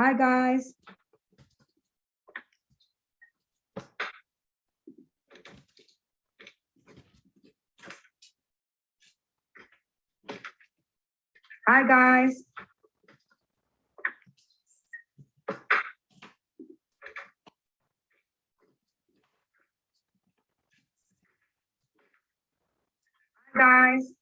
Hi, guys. Hi, guys. Hi, guys.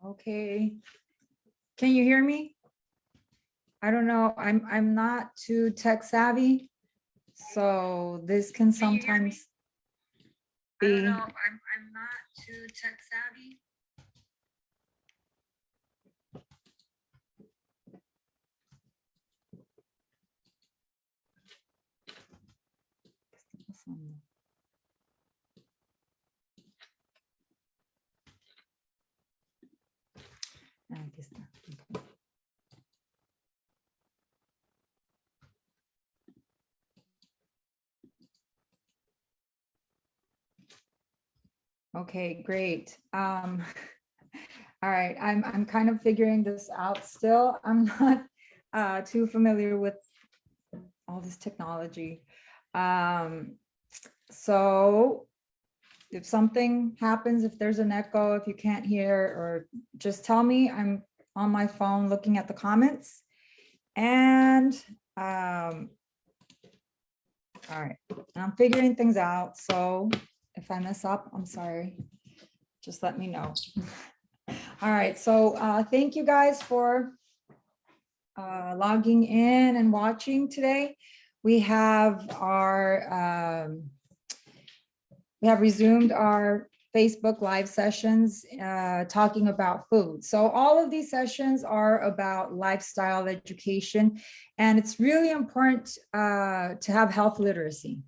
Okay. Can you hear me? I don't know. I'm not too tech savvy, so this can sometimes be. I don't know. I'm not too tech savvy. Aquí está. Okay, great. All right, I'm kind of figuring this out still. I'm not too familiar with all this technology. So if something happens, if there's an echo, if you can't hear, or just tell me. I'm on my phone looking at the comments. And all right, I'm figuring things out. So if I mess up, I'm sorry. Just let me know. All right, so thank you guys for logging in and watching today. We have resumed our Facebook live sessions talking about food. So all of these sessions are about lifestyle education, and it's really important to have health literacy.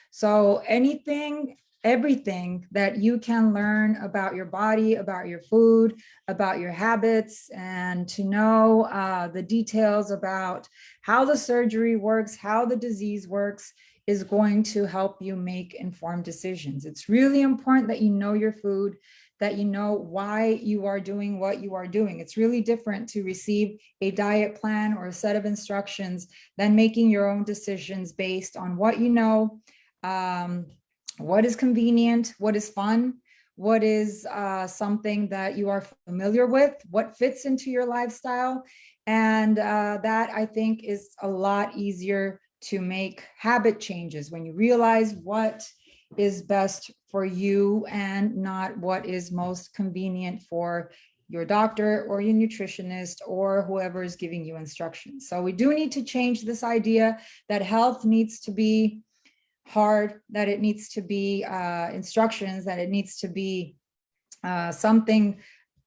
So everything that you can learn about your body, about your food, about your habits, and to know the details about how the surgery works, how the disease works, is going to help you make informed decisions. It's really important that you know your food, that you know why you are doing what you are doing. It's really different to receive a diet plan or a set of instructions than making your own decisions based on what you know, what is convenient, what is fun, what is something that you are familiar with, what fits into your lifestyle. And that, I think, is a lot easier to make habit changes when you realize what is best for you and not what is most convenient for your doctor or your nutritionist or whoever is giving you instructions. So we do need to change this idea that health needs to be hard, that it needs to be instructions, that it needs to be something,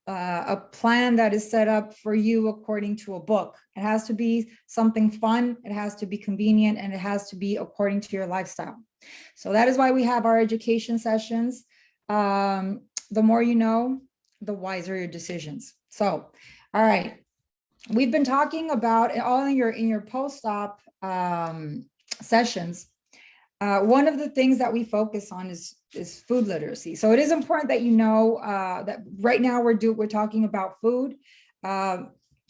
a plan that is set up for you according to a book. It has to be something fun, it has to be convenient, and it has to be according to your lifestyle. So that is why we have our education sessions. The more you know, the wiser your decisions. So, all right, we've been talking about all in your post-op sessions. One of the things that we focus on is food literacy. So it is important that you know that right now we're talking about food.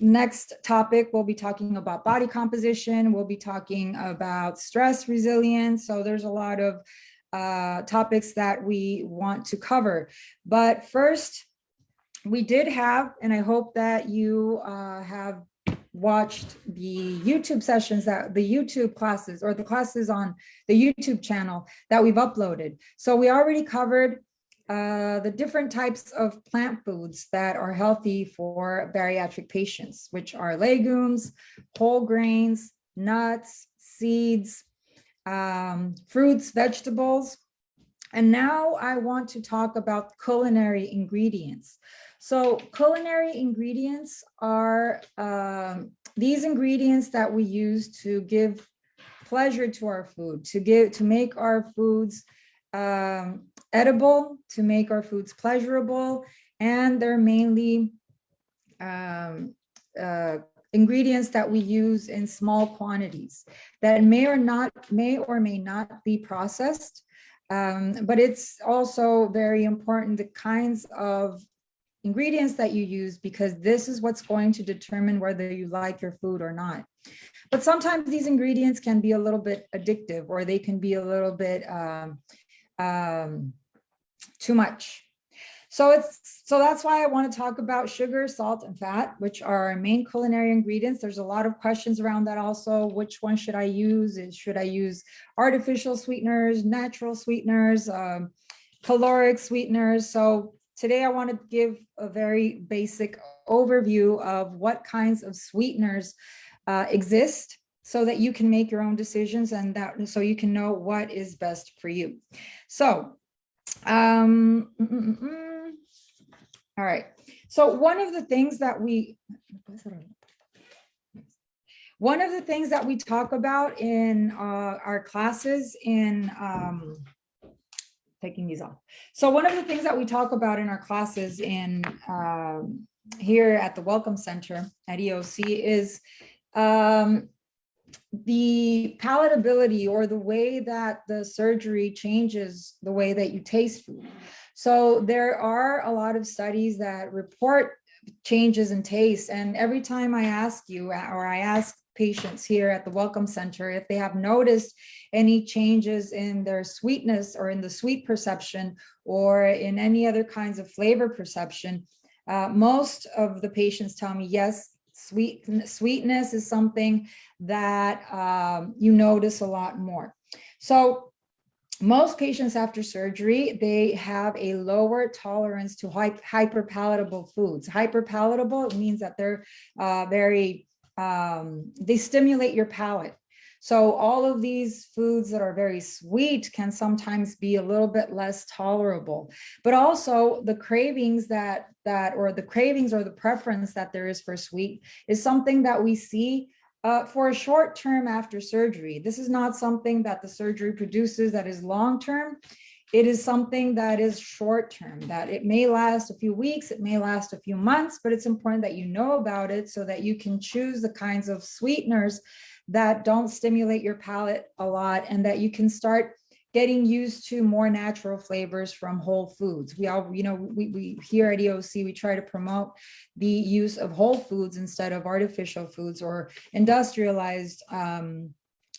Next topic, we'll be talking about body composition. We'll be talking about stress resilience. So there's a lot of topics that we want to cover. But first, we did have, and I hope that you have watched the YouTube sessions, that the YouTube classes or the classes on the YouTube channel that we've uploaded. So we already covered the different types of plant foods that are healthy for bariatric patients, which are legumes, whole grains, nuts, seeds, fruits, vegetables. And now I want to talk about culinary ingredients. So culinary ingredients are these ingredients that we use to give pleasure to our food, to make our foods edible, to make our foods pleasurable, and they're mainly um, ingredients that we use in small quantities that may or may not be processed. But it's also very important the kinds of ingredients that you use, because this is what's going to determine whether you like your food or not. But sometimes these ingredients can be a little bit addictive, or they can be a little bit too much. So that's why I want to talk about sugar, salt, and fat, which are our main culinary ingredients. There's a lot of questions around that also. Which one should I use? Should I use artificial sweeteners, natural sweeteners, caloric sweeteners? So today I want to give a very basic overview of what kinds of sweeteners exist, so that you can make your own decisions, and so you can know what is best for you. So all right. So one of the things that we talk about in our classes in taking these off. So one of the things that we talk about in our classes in here at the Welcome Center at EOC is the palatability, or the way that the surgery changes the way that you taste food. So there are a lot of studies that report changes in taste. And every time I ask you, or I ask patients here at the Welcome Center, if they have noticed any changes in their sweetness, or in the sweet perception, or in any other kinds of flavor perception, most of the patients tell me, yes, sweetness is something that you notice a lot more. So most patients after surgery, they have a lower tolerance to hyperpalatable foods. Hyperpalatable means that they're they stimulate your palate. So all of these foods that are very sweet can sometimes be a little bit less tolerable. But also the cravings or the preference that there is for sweet is something that we see for a short term after surgery. This is not something that the surgery produces that is long term. It is something that is short term, that it may last a few weeks, it may last a few months, but it's important that you know about it, so that you can choose the kinds of sweeteners that don't stimulate your palate a lot, and that you can start getting used to more natural flavors from whole foods. We all, we here at EOC, we try to promote the use of whole foods instead of artificial foods or industrialized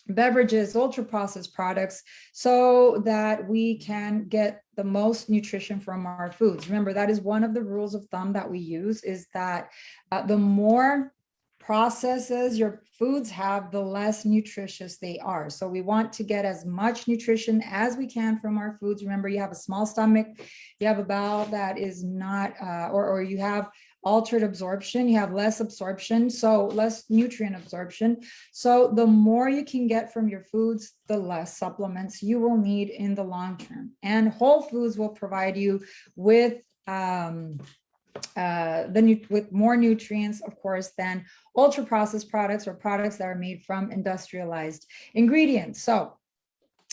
beverages, ultra processed products, so that we can get the most nutrition from our foods. Remember, that is one of the rules of thumb that we use, is that the more processes your foods have, the less nutritious they are. So we want to get as much nutrition as we can from our foods. Remember, you have a small stomach, you have a bowel that is not, or you have altered absorption, you have less absorption, so less nutrient absorption. So the more you can get from your foods, the less supplements you will need in the long term. And whole foods will provide you with with more nutrients, of course, than ultra processed products or products that are made from industrialized ingredients. So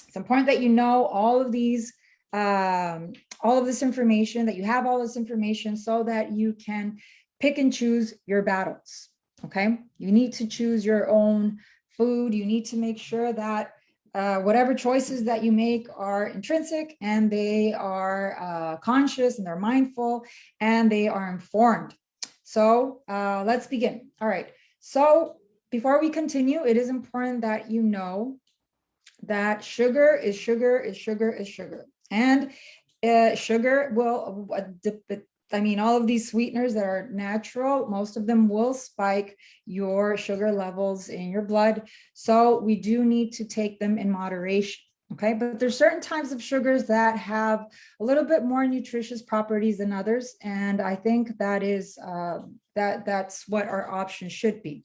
it's important that you know all of these, all of this information, that you have all this information, so that you can pick and choose your battles. Okay, you need to choose your own food. You need to make sure that whatever choices that you make are intrinsic, and they are conscious, and they're mindful, and they are informed. So let's begin. All right. So before we continue, it is important that you know that sugar is sugar is sugar is sugar. And sugar will, all of these sweeteners that are natural, most of them will spike your sugar levels in your blood. So we do need to take them in moderation. Okay, but there's certain types of sugars that have a little bit more nutritious properties than others. And I think that is, that's what our option should be.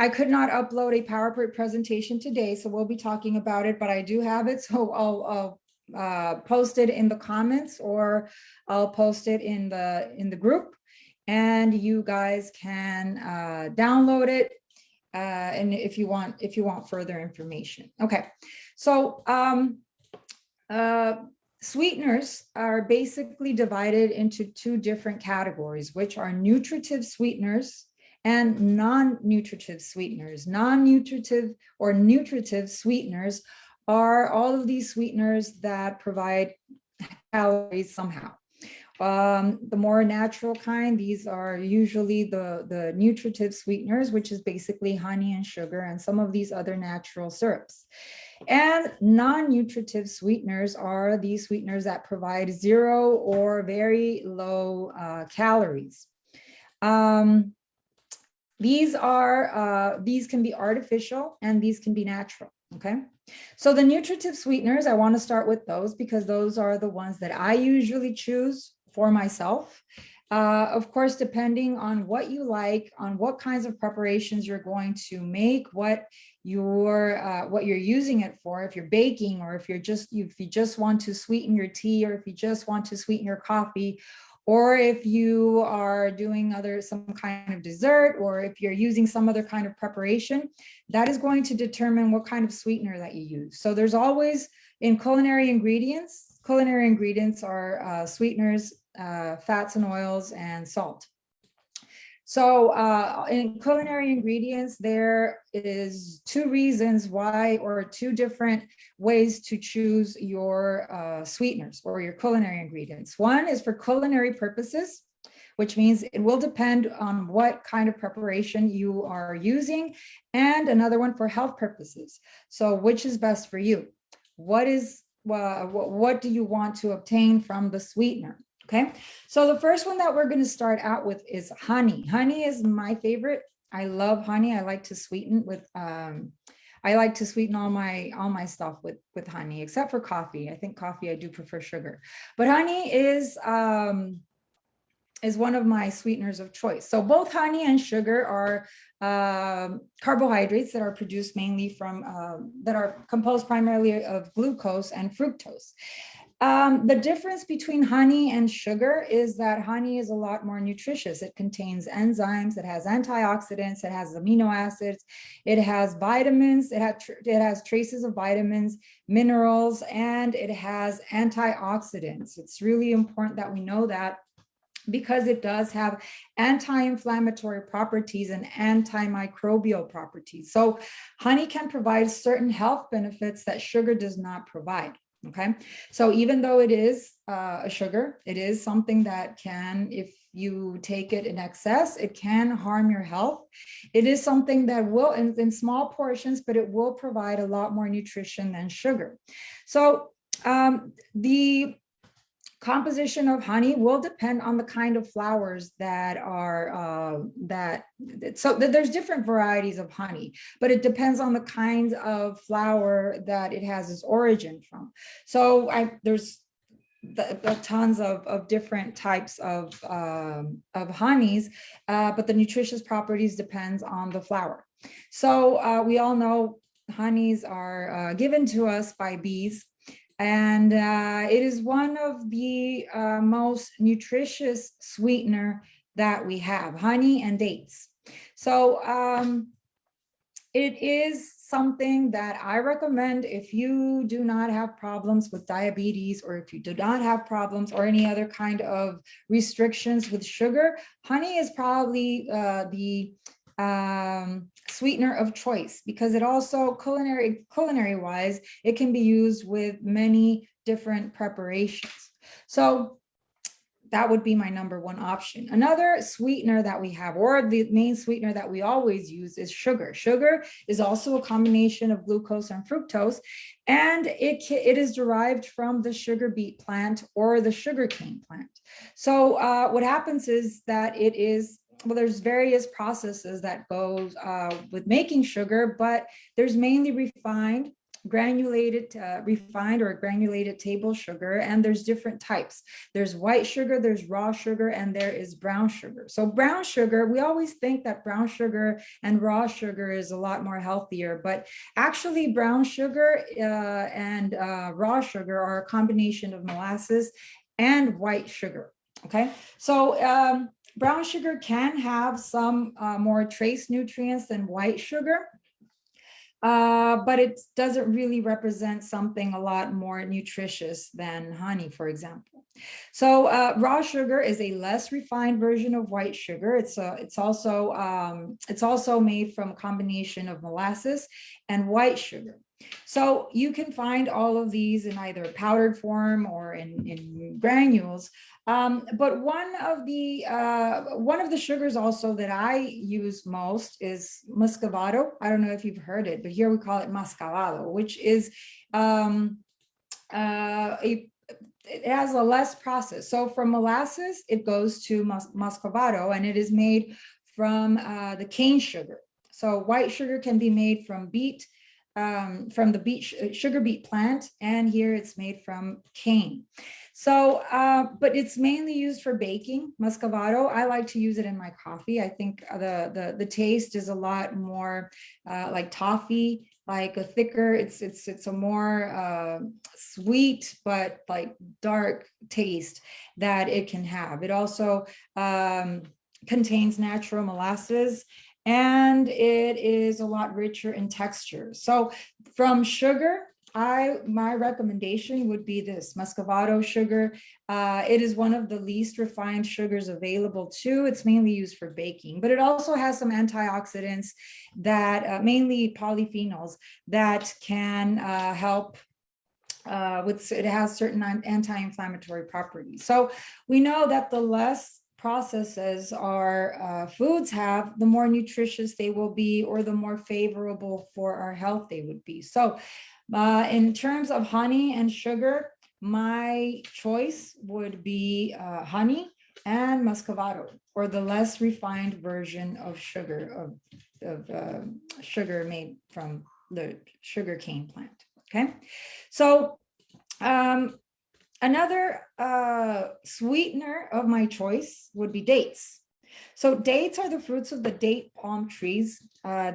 I could not upload a PowerPoint presentation today, so we'll be talking about it, but I do have it. So I'll post it in the comments, or I'll post it in the group, and you guys can download it. And if you want further information. Okay, so sweeteners are basically divided into two different categories, which are nutritive sweeteners and non-nutritive sweeteners. Non-nutritive or nutritive sweeteners are all of these sweeteners that provide calories somehow. The more natural kind, these are usually the nutritive sweeteners, which is basically honey and sugar and some of these other natural syrups. And non-nutritive sweeteners are these sweeteners that provide 0 or very low calories. These can be artificial and these can be natural. Okay, so the nutritive sweeteners, I want to start with those because those are the ones that I usually choose for myself. Of course, depending on what you like, on what kinds of preparations you're going to make, what you're using it for, if you're baking, or if you just want to sweeten your tea, or if you just want to sweeten your coffee, or if you are doing some kind of dessert, or if you're using some other kind of preparation, that is going to determine what kind of sweetener that you use. So there's always, in culinary ingredients are sweeteners, fats and oils, and salt. So in culinary ingredients, there is two reasons why, or two different ways to choose your sweeteners or your culinary ingredients. One is for culinary purposes, which means it will depend on what kind of preparation you are using, and another one for health purposes. So which is best for you? What do you want to obtain from the sweetener? Okay, so the first one that we're going to start out with is honey. Honey is my favorite. I love honey. I like to sweeten with I like to sweeten all my stuff with honey, except for coffee. I think coffee I do prefer sugar, but honey is one of my sweeteners of choice. So both honey and sugar are carbohydrates that are produced mainly from that are composed primarily of glucose and fructose. The difference between honey and sugar is that honey is a lot more nutritious. It contains enzymes, it has antioxidants, it has amino acids, it has vitamins, it has traces of vitamins, minerals, and it has antioxidants. It's really important that we know that, because it does have anti-inflammatory properties and antimicrobial properties. So honey can provide certain health benefits that sugar does not provide. Okay, so even though it is a sugar, it is something that can, if you take it in excess, it can harm your health. It is something that will, in small portions, but it will provide a lot more nutrition than sugar. So the composition of honey will depend on the kind of flowers that are so there's different varieties of honey, but it depends on the kinds of flower that it has its origin from. So there's tons of different types of honeys, but the nutritious properties depends on the flower. So we all know honeys are given to us by bees. And it is one of the most nutritious sweetener that we have, honey and dates. So it is something that I recommend if you do not have problems with diabetes, or if you do not have problems or any other kind of restrictions with sugar. Honey is probably the sweetener of choice, because it also culinary wise, it can be used with many different preparations. So that would be my number one option. Another sweetener that we have, or the main sweetener that we always use, is sugar. Sugar is also a combination of glucose and fructose, and it is derived from the sugar beet plant or the sugarcane plant. So what happens is that there's various processes that goes with making sugar, but there's mainly refined granulated, refined or granulated table sugar, and there's different types. There's white sugar, there's raw sugar, and there is brown sugar. So brown sugar, we always think that brown sugar and raw sugar is a lot more healthier, but actually brown sugar and raw sugar are a combination of molasses and white sugar. Okay, so brown sugar can have some more trace nutrients than white sugar, but it doesn't really represent something a lot more nutritious than honey, for example. So raw sugar is a less refined version of white sugar. It's also made from a combination of molasses and white sugar. So you can find all of these in either powdered form or in granules. But one of the sugars also that I use most is Muscovado. I don't know if you've heard it, but here we call it Muscovado, which is it has a less process. So from molasses, it goes to Muscovado, and it is made from the cane sugar. So white sugar can be made from from the sugar beet plant, and here it's made from cane. So, but it's mainly used for baking, Muscovado. I like to use it in my coffee. I think the taste is a lot more like toffee, like a thicker. It's a more sweet but like dark taste that it can have. It also contains natural molasses, and it is a lot richer in texture. So from sugar, my recommendation would be this Muscovado sugar. It is one of the least refined sugars available too. It's mainly used for baking, but it also has some antioxidants that mainly polyphenols that can help it has certain anti-inflammatory properties. So we know that the less processes our foods have, the more nutritious they will be, or the more favorable for our health they would be. So in terms of honey and sugar, my choice would be honey and Muscovado, or the less refined version of sugar, of sugar made from the sugar cane plant. Okay, so another sweetener of my choice would be dates. So dates are the fruits of the date palm trees.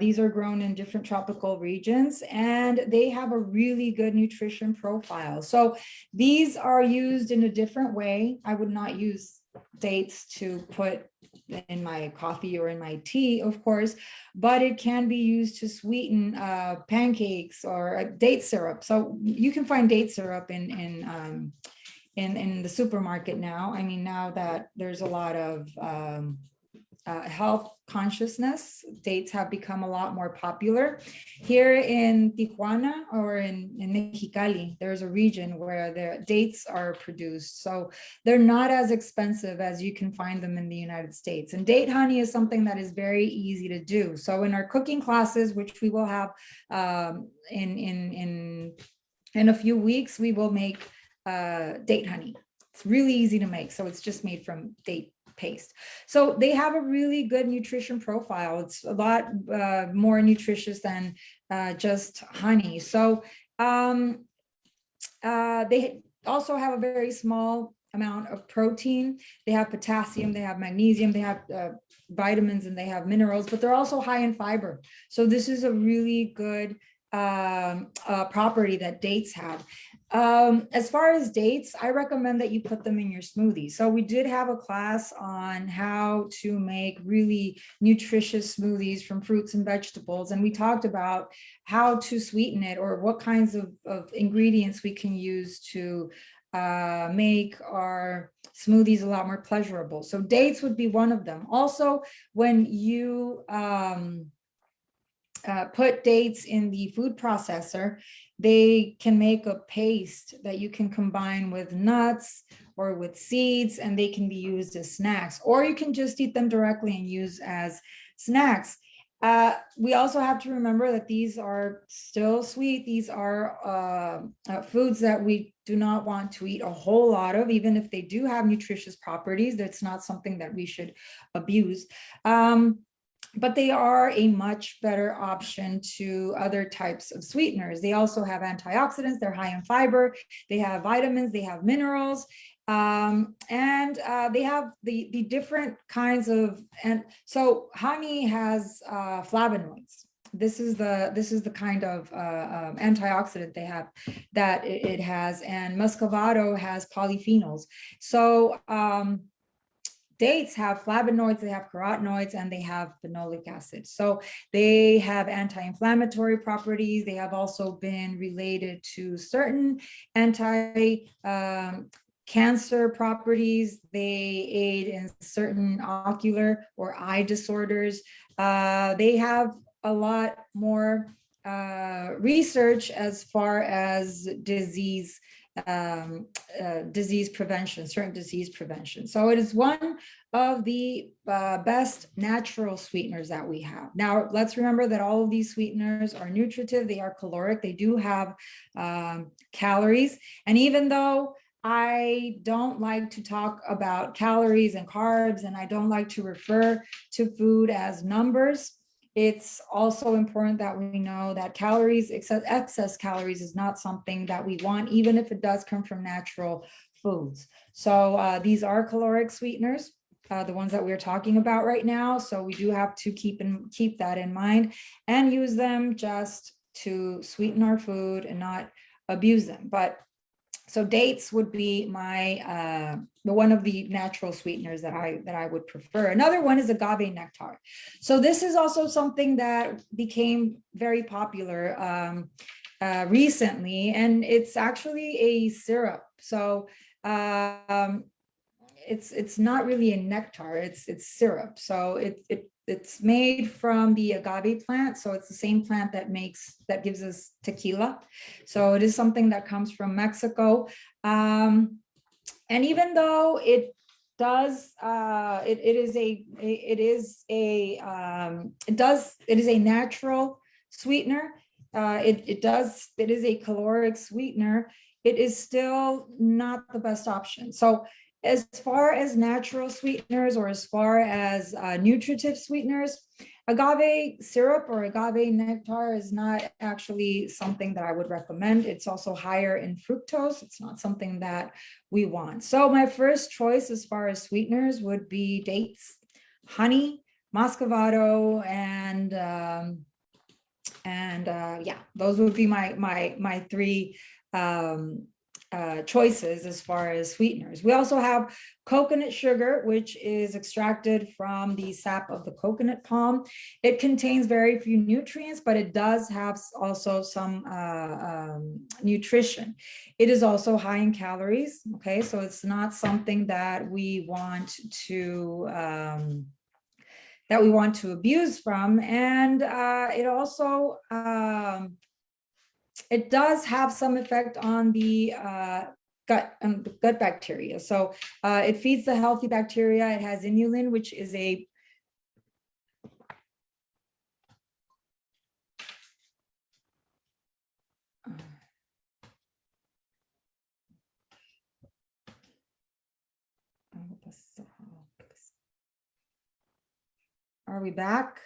These are grown in different tropical regions, and they have a really good nutrition profile. So these are used in a different way. I would not use dates to put in my coffee or in my tea, of course, but it can be used to sweeten pancakes or date syrup. So you can find date syrup in the supermarket now. I mean, now that there's a lot of health consciousness, dates have become a lot more popular. Here in Tijuana or in Mexicali, there's a region where the dates are produced. So they're not as expensive as you can find them in the United States. And date honey is something that is very easy to do. So in our cooking classes, which we will have in a few weeks, we will make date honey. It's really easy to make. So it's just made from date paste. So they have a really good nutrition profile. It's a lot more nutritious than just honey. So they also have a very small amount of protein. They have potassium, they have magnesium, they have vitamins, and they have minerals, but they're also high in fiber. So this is a really good property that dates have. As far as dates, I recommend that you put them in your smoothie. So we did have a class on how to make really nutritious smoothies from fruits and vegetables. And we talked about how to sweeten it, or what kinds of ingredients we can use to make our smoothies a lot more pleasurable. So dates would be one of them. Also, when you put dates in the food processor, they can make a paste that you can combine with nuts or with seeds, and they can be used as snacks, or you can just eat them directly and use as snacks. We also have to remember that these are still sweet. These are foods that we do not want to eat a whole lot of, even if they do have nutritious properties. That's not something that we should abuse. but they are a much better option to other types of sweeteners. They also have antioxidants, they're high in fiber, they have vitamins, they have minerals, and they have the different kinds of, and so honey has flavonoids. This is the kind of antioxidant they have that it has, and Muscovado has polyphenols. So dates have flavonoids, they have carotenoids, and they have phenolic acid. So they have anti-inflammatory properties. They have also been related to certain cancer properties. They aid in certain ocular or eye disorders. They have a lot more research as far as disease prevention, certain disease prevention. So it is one of the best natural sweeteners that we have. Now, let's remember that all of these sweeteners are nutritive, they are caloric, they do have calories. And even though I don't like to talk about calories and carbs, and I don't like to refer to food as numbers, it's also important that we know that calories, excess calories is not something that we want, even if it does come from natural foods. So these are caloric sweeteners, the ones that we're talking about right now. So we do have to keep that in mind and use them just to sweeten our food and not abuse them. But so dates would be my one of the natural sweeteners that I would prefer. Another one is agave nectar. So this is also something that became very popular recently, and it's actually a syrup. So it's not really a nectar, it's syrup. So it's made from the agave plant. So it's the same plant that gives us tequila. So it is something that comes from Mexico. And even though it does, it is a natural sweetener. It is a caloric sweetener. It is still not the best option. So as far as natural sweeteners, or as far as nutritive sweeteners, agave syrup or agave nectar is not actually something that I would recommend. It's also higher in fructose. It's not something that we want. So my first choice as far as sweeteners would be dates, honey, Muscovado, and yeah, those would be my three choices as far as sweeteners. We also have coconut sugar, which is extracted from the sap of the coconut palm. It contains very few nutrients, but it does have also some nutrition. It is also high in calories. Okay, so it's not something that we want to abuse from. And it also it does have some effect on the gut bacteria. So it feeds the healthy bacteria. It has inulin, which is a Are we back?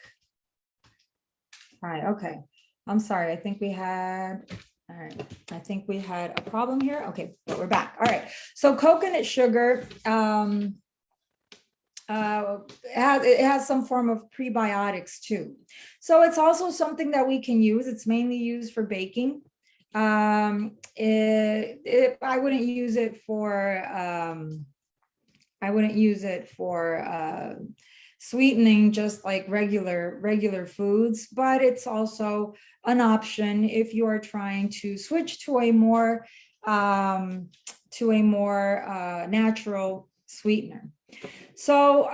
All right, okay. I'm sorry, I think we had a problem here. Okay, but we're back. All right, so coconut sugar, it has some form of prebiotics too. So it's also something that we can use. It's mainly used for baking. I wouldn't use it for sweetening just like regular foods, but it's also an option if you are trying to switch to a more natural sweetener. So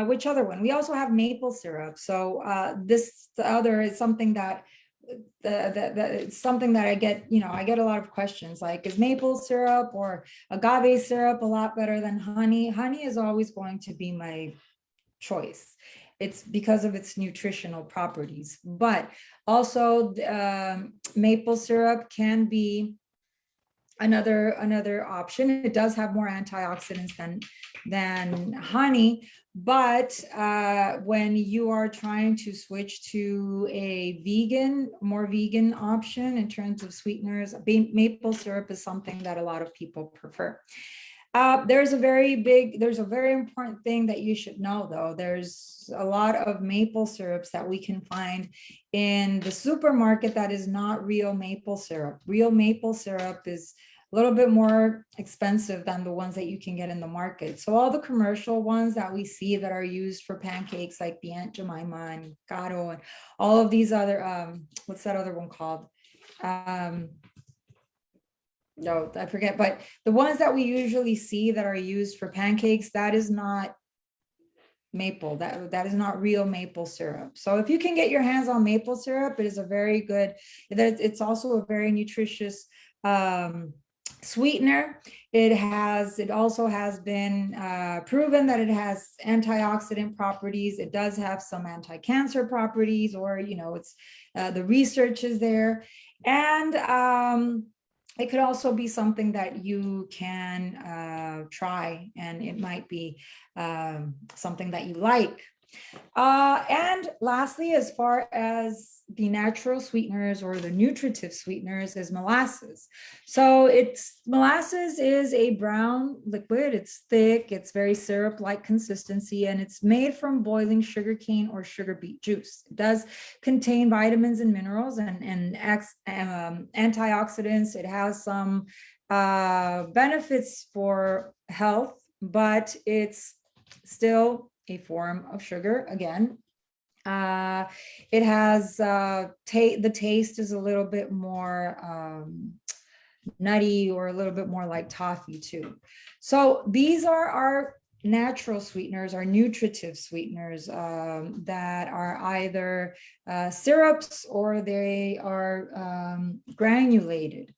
which other one? We also have maple syrup. So this other is something that it's something that I get a lot of questions, like, is maple syrup or agave syrup a lot better than honey? Honey is always going to be my choice. It's because of its nutritional properties, but also maple syrup can be another option. It does have more antioxidants than honey, but when you are trying to switch to a more vegan option in terms of sweeteners, maple syrup is something that a lot of people prefer. There's a very important thing that you should know, though. There's a lot of maple syrups that we can find in the supermarket that is not real maple syrup. Real maple syrup is a little bit more expensive than the ones that you can get in the market. So all the commercial ones that we see that are used for pancakes, like the Aunt Jemima and Gato and all of these other, what's that other one called? No, I forget, but the ones that we usually see that are used for pancakes, that is not maple. That is not real maple syrup. So if you can get your hands on maple syrup, it is a very good, it's also a very nutritious sweetener. It also has been proven that it has antioxidant properties. It does have some anti-cancer properties, or, it's the research is there. And it could also be something that you can try, and it might be something that you like. And lastly, as far as the natural sweeteners or the nutritive sweeteners, is molasses. So molasses is a brown liquid. It's thick, it's very syrup-like consistency, and it's made from boiling sugarcane or sugar beet juice. It does contain vitamins and minerals and antioxidants. It has some benefits for health, but it's still a form of sugar. Again, it has the taste is a little bit more nutty, or a little bit more like toffee too. So these are our natural sweeteners, our nutritive sweeteners, that are either syrups or they are granulated.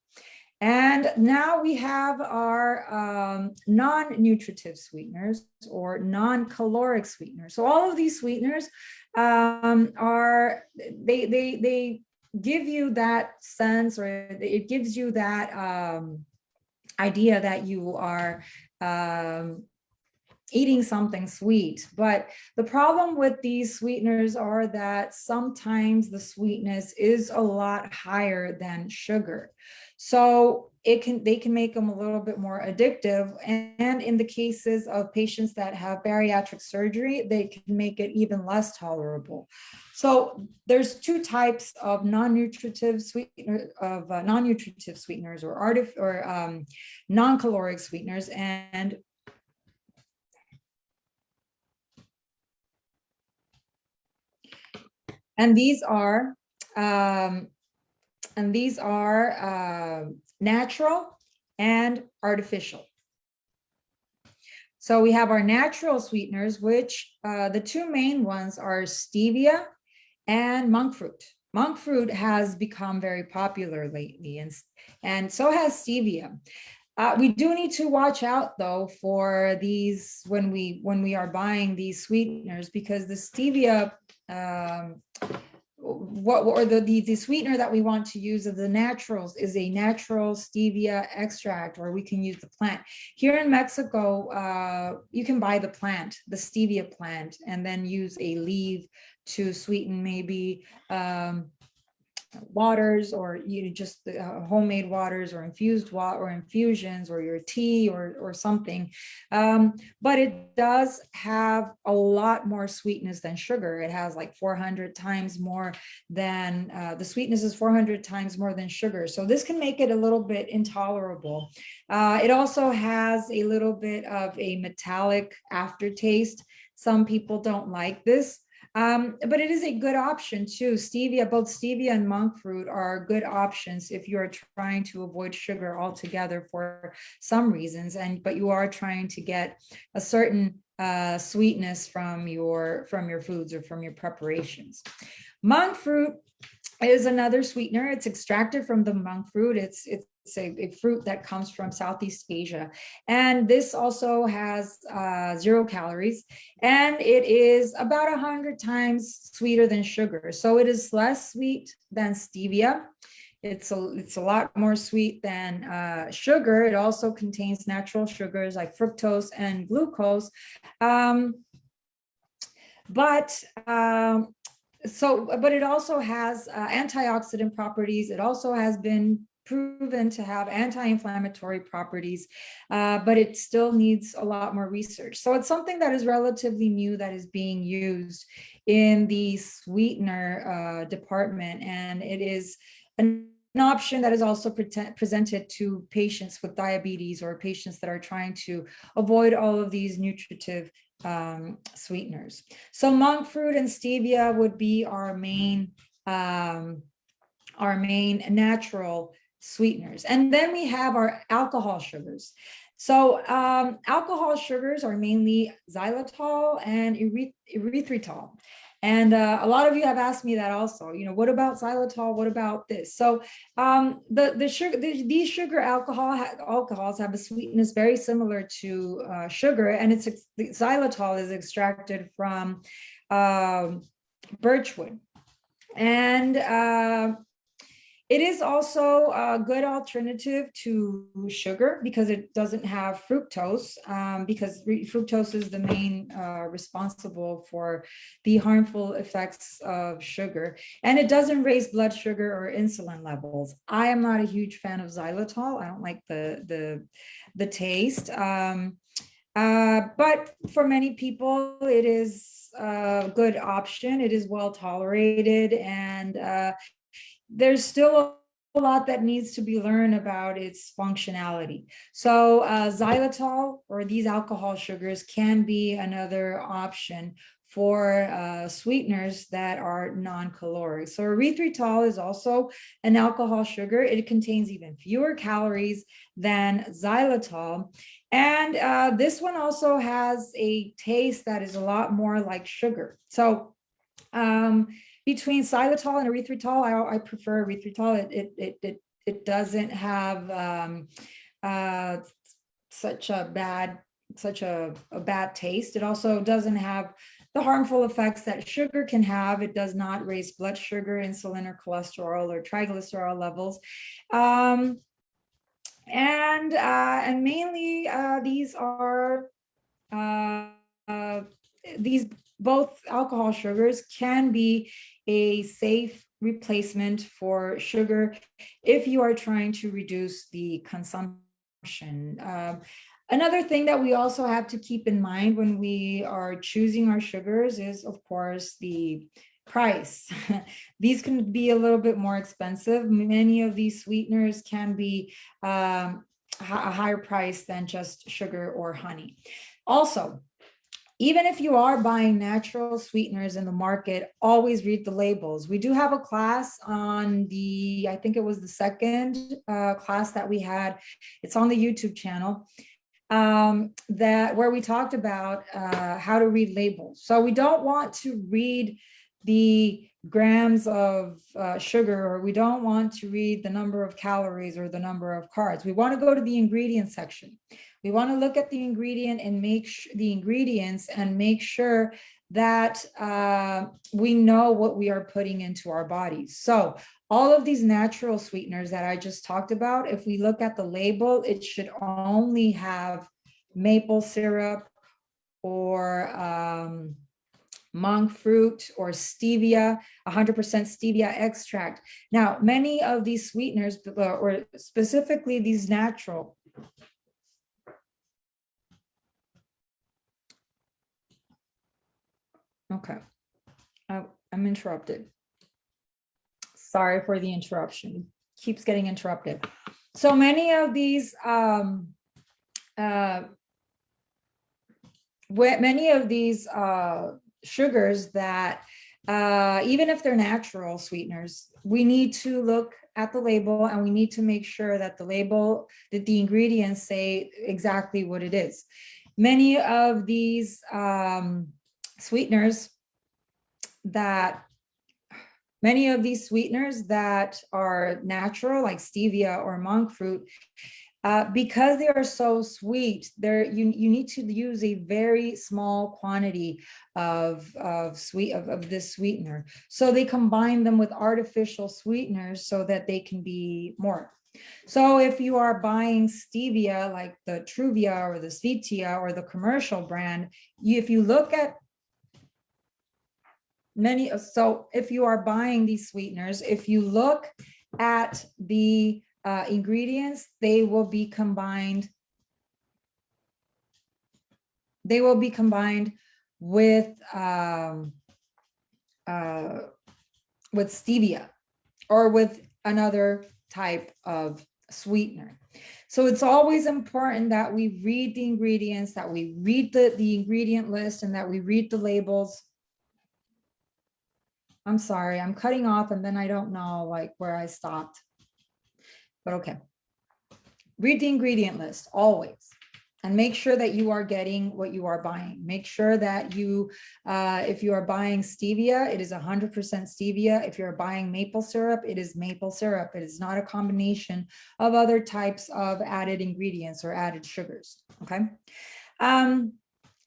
And now we have our non-nutritive sweeteners or non-caloric sweeteners. So all of these sweeteners they give you that sense, or it gives you that idea that you are eating something sweet. But the problem with these sweeteners are that sometimes the sweetness is a lot higher than sugar. So they can make them a little bit more addictive. And in the cases of patients that have bariatric surgery, they can make it even less tolerable. So there's two types of non-nutritive sweeteners, or non-caloric sweeteners, and these are natural and artificial. So we have our natural sweeteners, which the two main ones are stevia and monk fruit. Monk fruit has become very popular lately, and so has stevia. We do need to watch out, though, for these when we are buying these sweeteners, because the stevia, the sweetener that we want to use of the naturals is a natural stevia extract, or we can use the plant. Here in Mexico, you can buy the plant, the stevia plant, and then use a leaf to sweeten maybe waters, or just homemade waters, or infused water, or infusions, or your tea, or something. But it does have a lot more sweetness than sugar. It has like 400 times more than the sweetness is 400 times more than sugar. So this can make it a little bit intolerable. It also has a little bit of a metallic aftertaste. Some people don't like this. But it is a good option too. Both stevia and monk fruit are good options if you are trying to avoid sugar altogether for some reasons, but you are trying to get a certain sweetness from your foods or from your preparations. Monk fruit is another sweetener. It's extracted from the monk fruit. It's a fruit that comes from Southeast Asia. And this also has 0 calories, and it is about 100 times sweeter than sugar. So it is less sweet than stevia. it's a lot more sweet than sugar. It also contains natural sugars like fructose and glucose. But it also has antioxidant properties. It also has been proven to have anti-inflammatory properties, but it still needs a lot more research. So it's something that is relatively new that is being used in the sweetener department, and it is an option that is also presented to patients with diabetes or patients that are trying to avoid all of these nutritive sweeteners. So monk fruit and stevia would be our main natural sweeteners. And then we have our alcohol sugars. So alcohol sugars are mainly xylitol and erythritol. And a lot of you have asked me that also, what about xylitol? What about this? So these sugar alcohols have a sweetness very similar to sugar, and the xylitol is extracted from birchwood. And it is also a good alternative to sugar because it doesn't have fructose, because fructose is the main responsible for the harmful effects of sugar. And it doesn't raise blood sugar or insulin levels. I am not a huge fan of xylitol. I don't like the taste. But for many people, it is a good option. It is well tolerated, and there's still a lot that needs to be learned about its functionality. So xylitol, or these alcohol sugars, can be another option for sweeteners that are non-caloric. So erythritol is also an alcohol sugar. It contains even fewer calories than xylitol. And this one also has a taste that is a lot more like sugar. So between xylitol and erythritol, I prefer erythritol. It doesn't have such a bad taste. It also doesn't have the harmful effects that sugar can have. It does not raise blood sugar, insulin, or cholesterol, or triglycerol levels. And mainly these are these both alcohol sugars can be a safe replacement for sugar if you are trying to reduce the consumption. Another thing that we also have to keep in mind when we are choosing our sugars is, of course, the price. These can be a little bit more expensive. Many of these sweeteners can be a higher price than just sugar or honey. Also, even if you are buying natural sweeteners in the market, always read the labels. We do have a class on I think it was the second class that we had. It's on the YouTube channel, where we talked about how to read labels. So we don't want to read the grams of sugar, or we don't want to read the number of calories or the number of carbs. We want to go to the ingredient section. We want to look at the ingredient and the ingredients and make sure that we know what we are putting into our bodies. So all of these natural sweeteners that I just talked about, if we look at the label, it should only have maple syrup or monk fruit or stevia, 100% stevia extract. Now, many of these sweeteners, or specifically these natural, okay, I'm interrupted. Sorry for the interruption. Keeps getting interrupted. So many of these sugars that even if they're natural sweeteners, we need to look at the label, and we need to make sure that the ingredients say exactly what it is. Many of these sweeteners that are natural, like stevia or monk fruit, Because they are so sweet, you need to use a very small quantity of this sweetener. So they combine them with artificial sweeteners so that they can be more. So if you are buying stevia, like the Truvia or the Sweetia or the commercial brand, if you look at so if you are buying these sweeteners, if you look at the ingredients, they will be combined. They will be combined with stevia or with another type of sweetener. So it's always important that we read the ingredients, that we read the ingredient list, and that we read the labels. I'm sorry, I'm cutting off and then I don't know like where I stopped. But okay. Read the ingredient list always. And make sure that you are getting what you are buying. Make sure that you, if you are buying stevia, it is 100% stevia. If you're buying maple syrup, it is maple syrup. It is not a combination of other types of added ingredients or added sugars, okay? And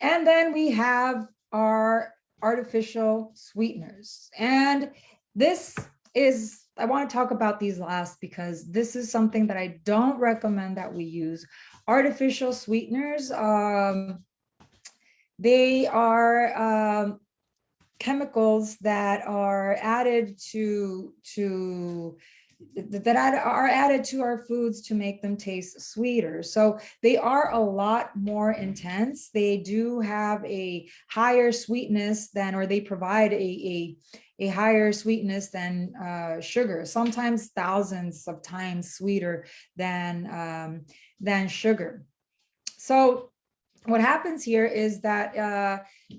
then we have our artificial sweeteners. And this is, I want to talk about these last because this is something that I don't recommend that we use. Artificial sweeteners, they are chemicals that are added are added to our foods to make them taste sweeter. So they are a lot more intense. They do have a higher sweetness than, or they provide a higher sweetness than sugar, sometimes thousands of times sweeter than sugar. So what happens here is that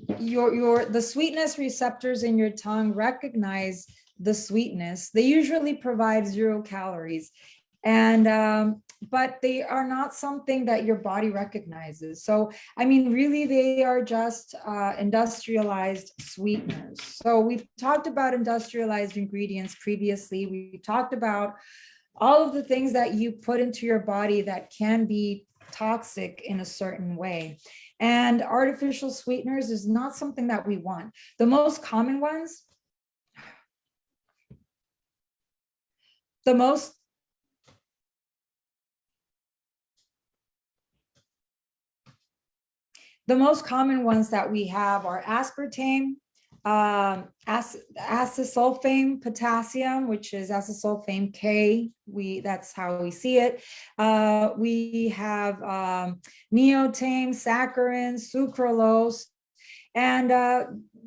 the sweetness receptors in your tongue recognize the sweetness. They usually provide 0 calories, and but they are not something that your body recognizes. So, I mean, really, they are just industrialized sweeteners. So we've talked about industrialized ingredients previously. We talked about all of the things that you put into your body that can be toxic in a certain way. And artificial sweeteners is not something that we want. The most common ones, the most common ones that we have are aspartame, acesulfame potassium, which is acesulfame K. That's how we see it. We have neotame, saccharin, sucralose, and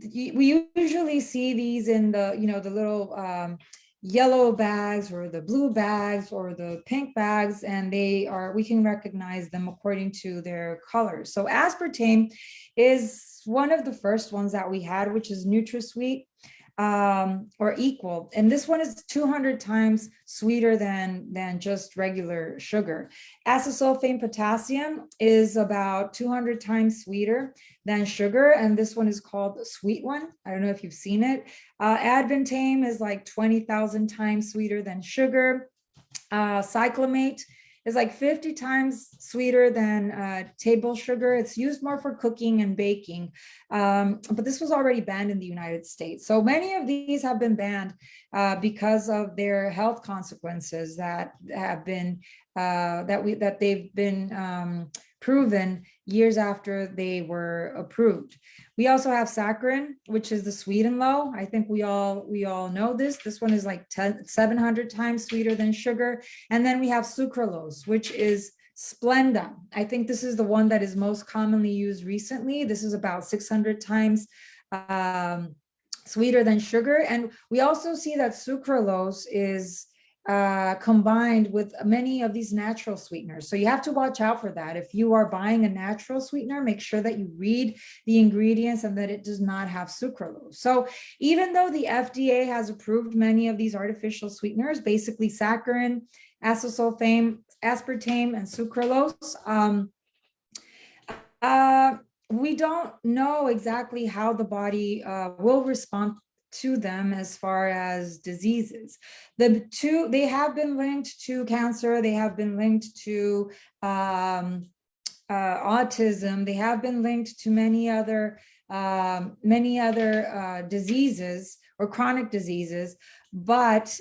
we usually see these in the the little yellow bags or the blue bags or the pink bags, and we can recognize them according to their colors. So aspartame is one of the first ones that we had, which is NutraSweet, or equal. And this one is 200 times sweeter than just regular sugar. Acesulfame potassium is about 200 times sweeter than sugar, and this one is called the sweet one. I don't know if you've seen it. Advantame is like 20,000 times sweeter than sugar. Cyclamate is like 50 times sweeter than table sugar. It's used more for cooking and baking, but this was already banned in the United States. So many of these have been banned because of their health consequences that have been that they've been proven years after they were approved. We also have saccharin, which is the sweet and low. I think we all know this. This one is like 700 times sweeter than sugar. And then we have sucralose, which is Splenda. I think this is the one that is most commonly used recently. This is about 600 times sweeter than sugar. And we also see that sucralose is combined with many of these natural sweeteners. So you have to watch out for that. If you are buying a natural sweetener, make sure that you read the ingredients and that it does not have sucralose. So even though the FDA has approved many of these artificial sweeteners, basically saccharin, acesulfame, aspartame, and sucralose, we don't know exactly how the body will respond to them as far as diseases. The two, they have been linked to cancer, they have been linked to autism, they have been linked to many other diseases or chronic diseases, but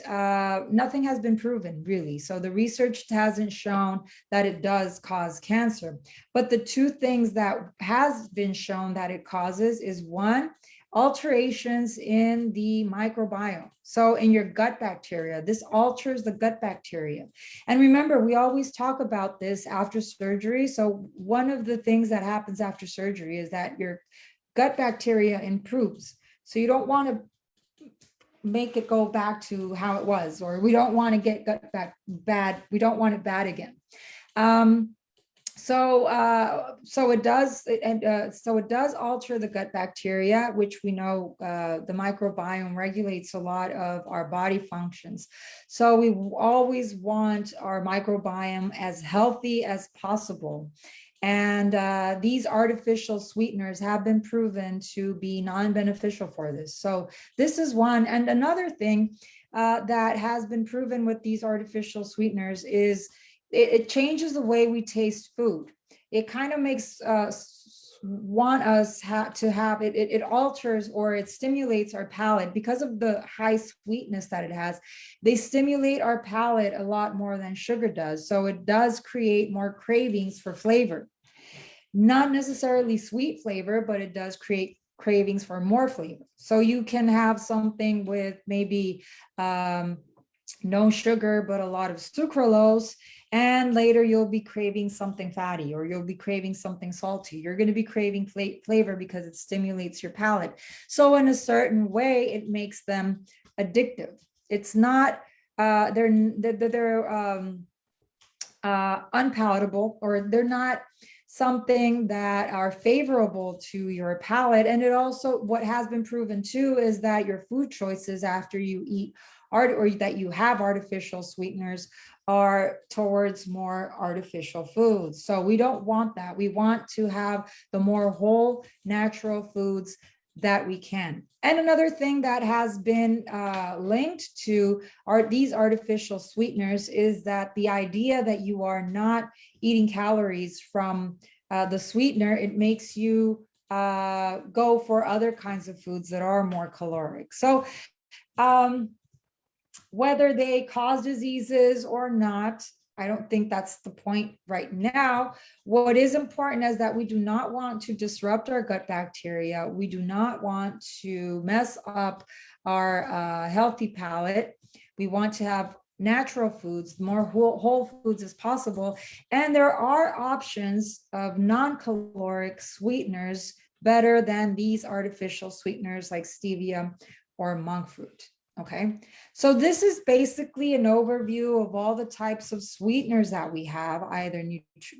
nothing has been proven really. So the research hasn't shown that it does cause cancer. But the two things that has been shown that it causes is, one, alterations in the microbiome. So in your gut bacteria, this alters the gut bacteria. And remember, we always talk about this after surgery. So one of the things that happens after surgery is that your gut bacteria improves. So you don't want to make it go back to how it was, or we don't want to get gut back bad. We don't want it bad again. So it does, so it does alter the gut bacteria, which we know the microbiome regulates a lot of our body functions. So we always want our microbiome as healthy as possible. And these artificial sweeteners have been proven to be non-beneficial for this. So this is one. And another thing that has been proven with these artificial sweeteners is it changes the way we taste food. It kind of makes want us to have it, it alters or it stimulates our palate because of the high sweetness that it has. They stimulate our palate a lot more than sugar does. So it does create more cravings for flavor. Not necessarily sweet flavor, but it does create cravings for more flavor. So you can have something with maybe no sugar, but a lot of sucralose, and later you'll be craving something fatty, or you'll be craving something salty. You're going to be craving flavor because it stimulates your palate. So in a certain way, it makes them addictive. It's not, they're unpalatable, or they're not something that are favorable to your palate. And it also, what has been proven too, is that your food choices after you eat or that you have artificial sweeteners are towards more artificial foods. So we don't want that. We want to have the more whole, natural foods that we can. And another thing that has been linked to these artificial sweeteners is that the idea that you are not eating calories from the sweetener, it makes you go for other kinds of foods that are more caloric. So whether they cause diseases or not, I don't think that's the point right now. What is important is that we do not want to disrupt our gut bacteria. We do not want to mess up our healthy palate. We want to have natural foods, more whole foods as possible. And there are options of non-caloric sweeteners better than these artificial sweeteners like stevia or monk fruit. Okay, so this is basically an overview of all the types of sweeteners that we have, either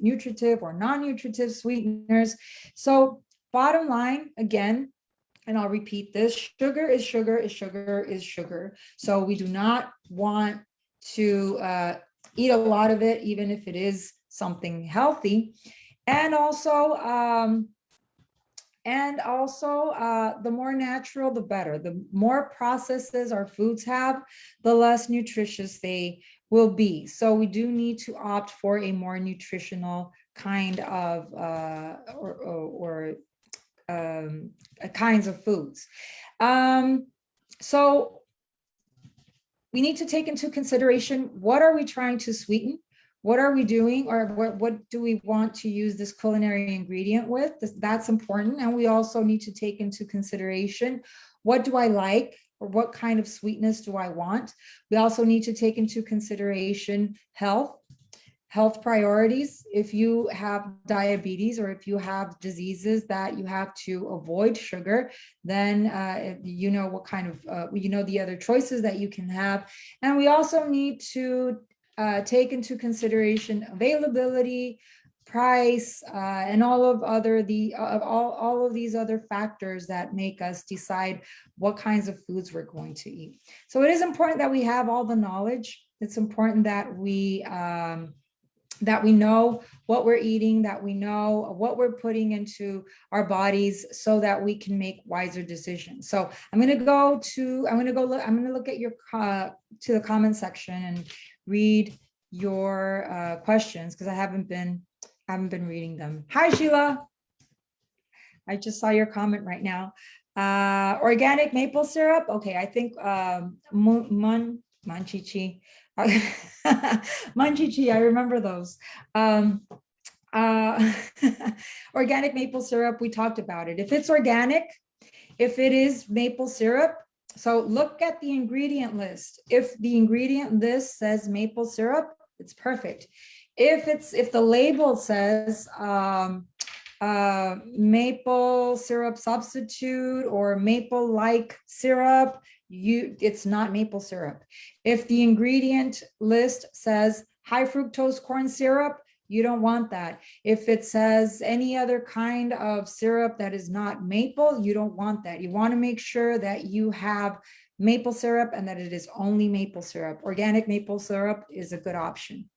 nutritive or non-nutritive sweeteners. So bottom line, again, and I'll repeat this, sugar is sugar is sugar is sugar. So we do not want to eat a lot of it, even if it is something healthy. And also, the more natural, the better. The more processes our foods have, the less nutritious they will be. So we do need to opt for a more nutritional kind of kinds of foods. So we need to take into consideration, what are we trying to sweeten? What are we doing, or what do we want to use this culinary ingredient with? That's important. And we also need to take into consideration, what do I like, or what kind of sweetness do I want? We also need to take into consideration health priorities. If you have diabetes, or if you have diseases that you have to avoid sugar, then you know what kind of, you know, the other choices that you can have. And we also need to take into consideration availability, price, and all of these other factors that make us decide what kinds of foods we're going to eat. So it is important that we have all the knowledge. It's important that we that we know what we're eating, that we know what we're putting into our bodies so that we can make wiser decisions. So I'm going to look at your, to the comment section and read your questions because I haven't been reading them. Hi, Sheila. I just saw your comment right now. Organic maple syrup. Okay, I think Manchichi. Manchichi, I remember those. Organic maple syrup, we talked about it. If it's organic, if it is maple syrup, so look at the ingredient list. If the ingredient list says maple syrup, it's perfect. If the label says maple syrup substitute or maple-like syrup, it's not maple syrup. If the ingredient list says high fructose corn syrup, you don't want that. If it says any other kind of syrup that is not maple, you don't want that. You want to make sure that you have maple syrup and that it is only maple syrup. Organic maple syrup is a good option.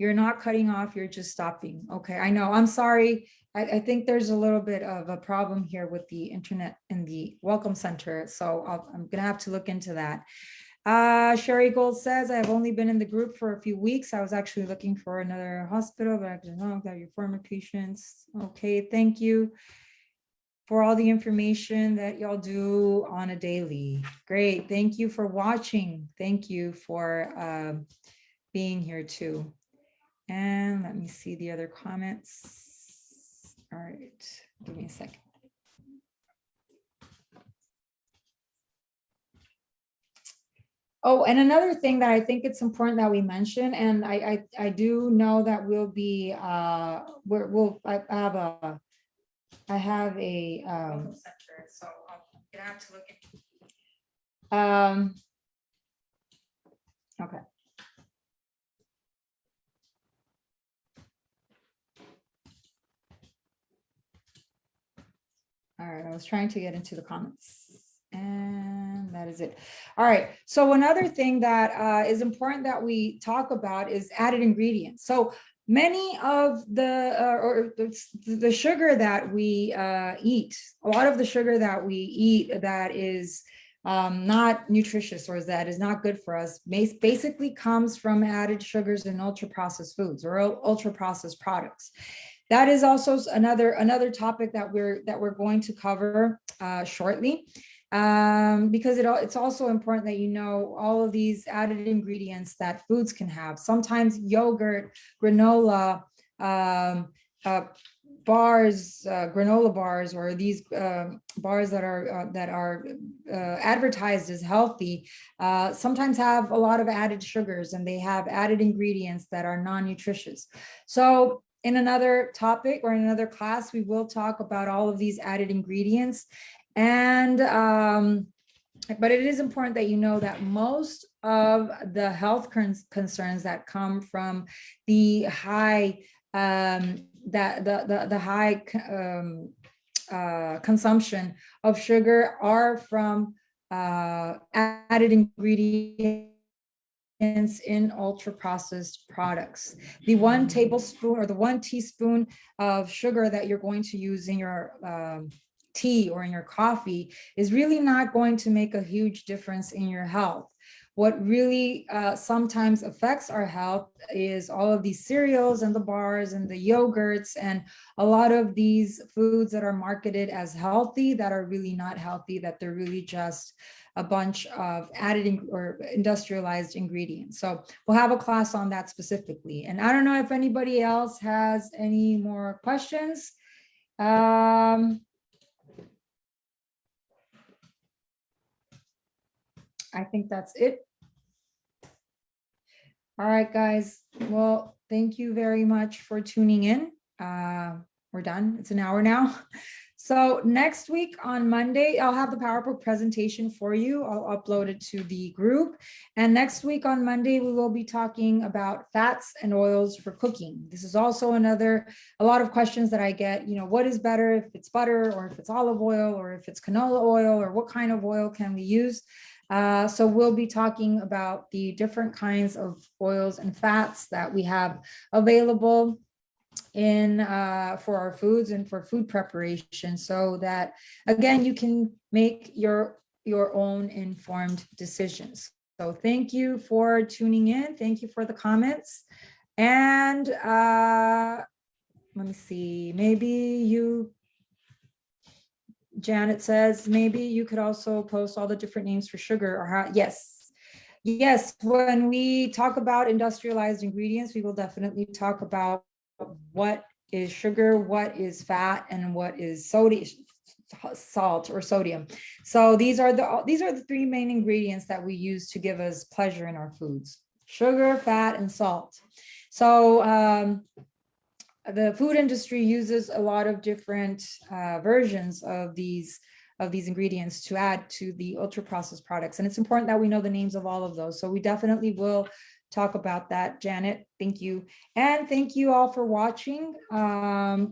You're not cutting off, you're just stopping. Okay, I know, I'm sorry. I think there's a little bit of a problem here with the internet in the Welcome Center. So I'm gonna have to look into that. Sherry Gold says, I've only been in the group for a few weeks. I was actually looking for another hospital, but I didn't know that your former patients. Okay, thank you for all the information that y'all do on a daily. Great, thank you for watching. Thank you for being here too. And let me see the other comments. All right, give me a second. Oh, and another thing that I think it's important that we mention, and I do know that we'll be I have a center, so I'm gonna have to look at okay. All right, I was trying to get into the comments. And that is it. All right. So another thing that is important that we talk about is added ingredients. So many of the sugar that we eat, a lot of the sugar that we eat that is not nutritious or that is not good for us basically comes from added sugars in ultra processed foods or ultra processed products. That is also another topic that we're going to cover shortly, because it's also important that you know all of these added ingredients that foods can have. Sometimes yogurt, granola, bars, granola bars, or these bars that are advertised as healthy, sometimes have a lot of added sugars and they have added ingredients that are non-nutritious. So in another topic or in another class, we will talk about all of these added ingredients. And but it is important that you know that most of the health concerns that come from the high high consumption of sugar are from added ingredients in ultra processed products. The 1 tablespoon or the 1 teaspoon of sugar that you're going to use in your tea or in your coffee is really not going to make a huge difference in your health. What really sometimes affects our health is all of these cereals and the bars and the yogurts and a lot of these foods that are marketed as healthy that are really not healthy, that they're really just a bunch of added or industrialized ingredients. So we'll have a class on that specifically. And I don't know if anybody else has any more questions. I think that's it. All right, guys. Well, thank you very much for tuning in. We're done. It's an hour now. So next week on Monday, I'll have the PowerPoint presentation for you. I'll upload it to the group. And next week on Monday, we will be talking about fats and oils for cooking. This is also a lot of questions that I get, what is better, if it's butter or if it's olive oil or if it's canola oil or what kind of oil can we use? So we'll be talking about the different kinds of oils and fats that we have available in for our foods and for food preparation, so that again you can make your own informed decisions. So thank you for tuning in. Thank you for the comments. And let me see, maybe you, Janet says, maybe you could also post all the different names for sugar or how. Yes. Yes, when we talk about industrialized ingredients, we will definitely talk about what is sugar, what is fat, and what is sodium, salt or sodium. So these are the three main ingredients that we use to give us pleasure in our foods: sugar, fat, and salt. So the food industry uses a lot of different versions of these ingredients to add to the ultra processed products. And it's important that we know the names of all of those. So we definitely will talk about that, Janet. Thank you. And thank you all for watching. I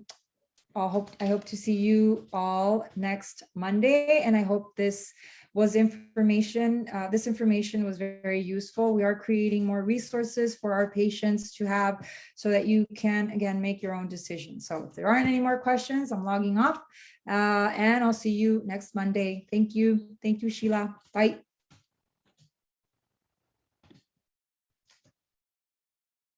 hope to see you all next Monday. And I hope this was information. This information was very useful. We are creating more resources for our patients to have, so that you can, again, make your own decisions. So if there aren't any more questions, I'm logging off, and I'll see you next Monday. Thank you. Thank you, Sheila. Bye.